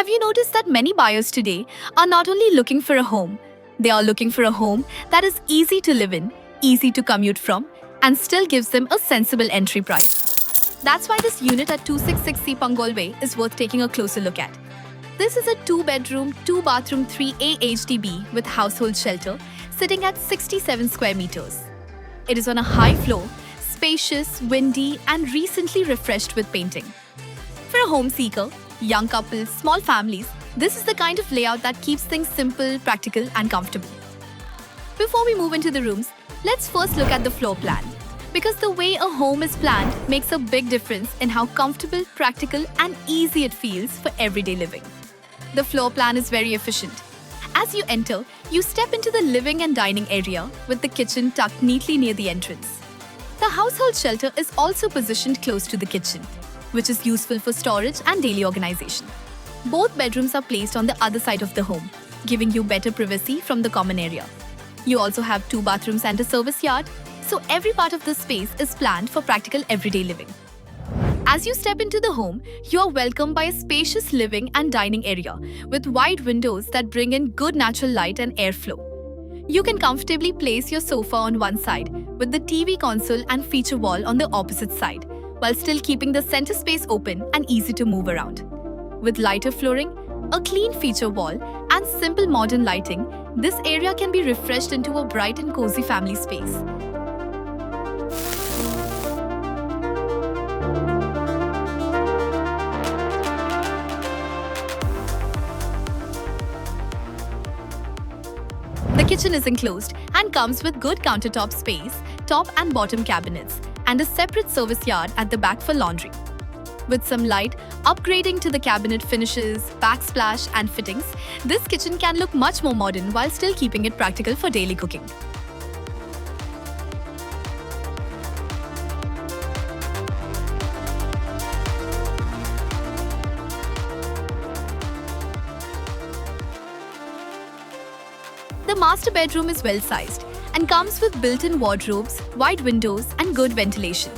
Have you noticed that many buyers today are not only looking for a home, they are looking for a home that is easy to live in, easy to commute from, and still gives them a sensible entry price. That's why this unit at 266C Punggol Way is worth taking a closer look at. This is a 2-bedroom, 2-bathroom 3A HDB with household shelter sitting at 67 square meters. It is on a high floor, spacious, windy, and recently refreshed with painting. For a home seeker, young couples, small families, this is the kind of layout that keeps things simple, practical, and comfortable. Before we move into the rooms, let's first look at the floor plan. Because the way a home is planned makes a big difference in how comfortable, practical, and easy it feels for everyday living. The floor plan is very efficient. As you enter, you step into the living and dining area with the kitchen tucked neatly near the entrance. The household shelter is also positioned close to the kitchen, which is useful for storage and daily organization. Both bedrooms are placed on the other side of the home, giving you better privacy from the common area. You also have 2 bathrooms and a service yard, so every part of the space is planned for practical everyday living. As you step into the home, you are welcomed by a spacious living and dining area with wide windows that bring in good natural light and airflow. You can comfortably place your sofa on one side with the TV console and feature wall on the opposite side, while still keeping the center space open and easy to move around. With lighter flooring, a clean feature wall, and simple modern lighting, this area can be refreshed into a bright and cozy family space. The kitchen is enclosed and comes with good countertop space, top and bottom cabinets, and a separate service yard at the back for laundry. With some light upgrading to the cabinet finishes, backsplash, and fittings, this kitchen can look much more modern while still keeping it practical for daily cooking. The master bedroom is well-sized and comes with built-in wardrobes, wide windows, and good ventilation.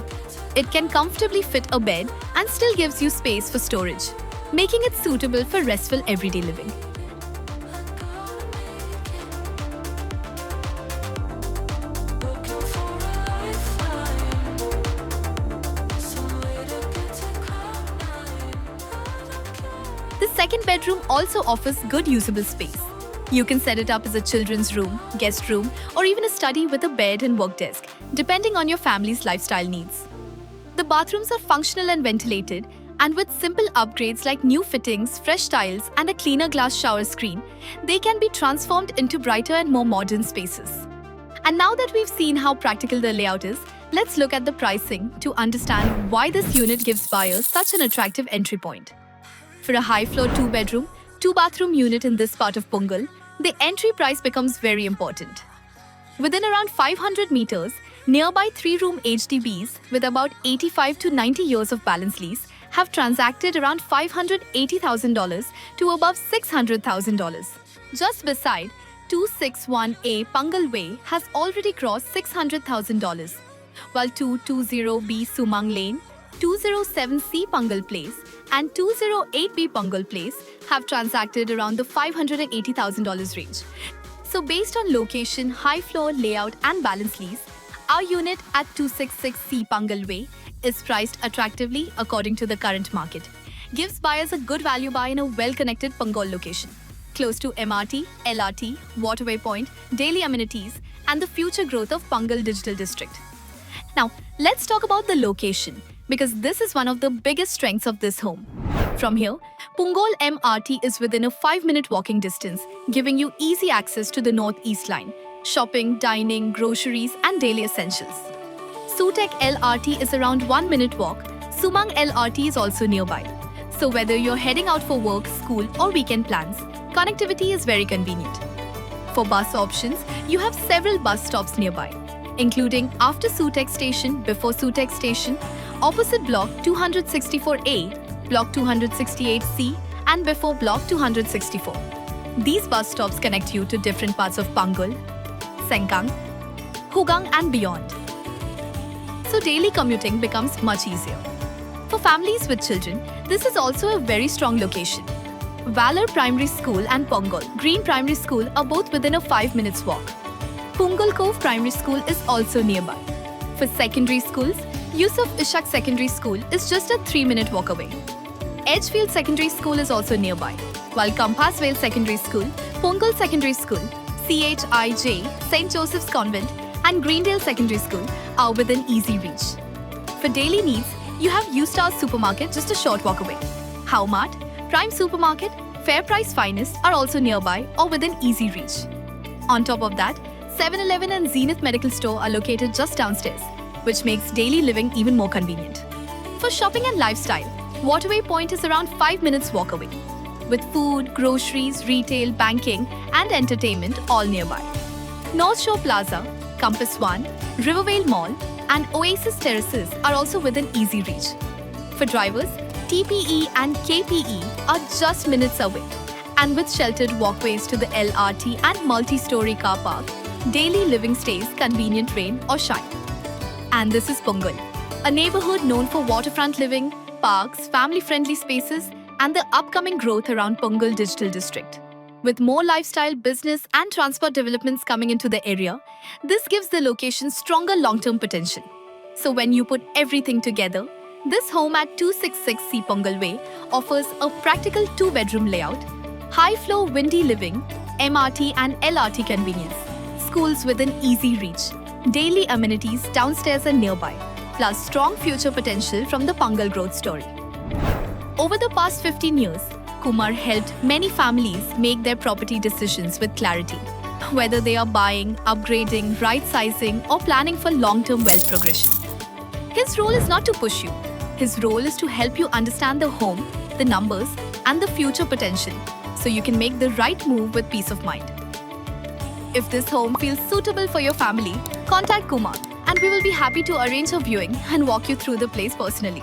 It can comfortably fit a bed and still gives you space for storage, making it suitable for restful everyday living. The second bedroom also offers good usable space. You can set it up as a children's room, guest room, or even a study with a bed and work desk, depending on your family's lifestyle needs. The bathrooms are functional and ventilated, and with simple upgrades like new fittings, fresh tiles, and a cleaner glass shower screen, they can be transformed into brighter and more modern spaces. And now that we've seen how practical the layout is, let's look at the pricing to understand why this unit gives buyers such an attractive entry point. For a high-floor 2-bedroom, 2-bathroom unit in this part of Punggol, the entry price becomes very important. Within around 500 meters, nearby 3-room HDBs with about 85 to 90 years of balance lease have transacted around $580,000 to above $600,000. Just beside, 261A Punggol Way has already crossed $600,000, while 220B Sumang Lane, 207C Punggol Place, and 208B Punggol Place have transacted around the $580,000 range. So based on location, high floor layout, and balance lease, our unit at 266C Punggol Way is priced attractively according to the current market. Gives buyers a good value buy in a well-connected Punggol location, close to MRT, LRT, waterway point, daily amenities, and the future growth of Punggol Digital District. Now, let's talk about the location, because this is one of the biggest strengths of this home. From here, Punggol MRT is within a 5-minute walking distance, giving you easy access to the Northeast Line, shopping, dining, groceries, and daily essentials. Sutek LRT is around 1-minute walk. Sumang LRT is also nearby. So whether you're heading out for work, school, or weekend plans, connectivity is very convenient. For bus options, you have several bus stops nearby, including after Sutek Station, before Sutek Station, opposite Block 264A, Block 268C, and before Block 264. These bus stops connect you to different parts of Punggol, Sengkang, Hugang, and beyond. So daily commuting becomes much easier. For families with children, this is also a very strong location. Valor Primary School and Pungal Green Primary School are both within a 5 minutes walk. Pungal Cove Primary School is also nearby. For secondary schools, Yusuf Ishaq Secondary School is just a 3-minute walk away. Edgefield Secondary School is also nearby, while Compassvale Secondary School, Pungal Secondary School, CHIJ, St. Joseph's Convent and Greendale Secondary School are within easy reach. For daily needs, you have U-Star Supermarket just a short walk away. Howmart, Prime Supermarket, Fair Price Finest are also nearby or within easy reach. On top of that, 7-Eleven and Zenith Medical Store are located just downstairs, which makes daily living even more convenient. For shopping and lifestyle, Waterway Point is around 5 minutes walk away, with food, groceries, retail, banking and entertainment all nearby. North Shore Plaza, Compass One, Rivervale Mall and Oasis Terraces are also within easy reach. For drivers, TPE and KPE are just minutes away, and with sheltered walkways to the LRT and multi-story car park, daily living stays convenient rain or shine. And this is Pungal, a neighborhood known for waterfront living, parks, family-friendly spaces, and the upcoming growth around Pungal Digital District. With more lifestyle, business, and transport developments coming into the area, this gives the location stronger long-term potential. So when you put everything together, this home at 266C Pungal Way offers a practical 2-bedroom layout, high-floor windy living, MRT and LRT convenience, schools within easy reach, daily amenities downstairs and nearby, plus strong future potential from the Pungal growth story. Over the past 15 years, Kumar helped many families make their property decisions with clarity, whether they are buying, upgrading, right-sizing, or planning for long-term wealth progression. His role is not to push you. His role is to help you understand the home, the numbers, and the future potential, so you can make the right move with peace of mind. If this home feels suitable for your family, contact Kumar, and we will be happy to arrange a viewing and walk you through the place personally.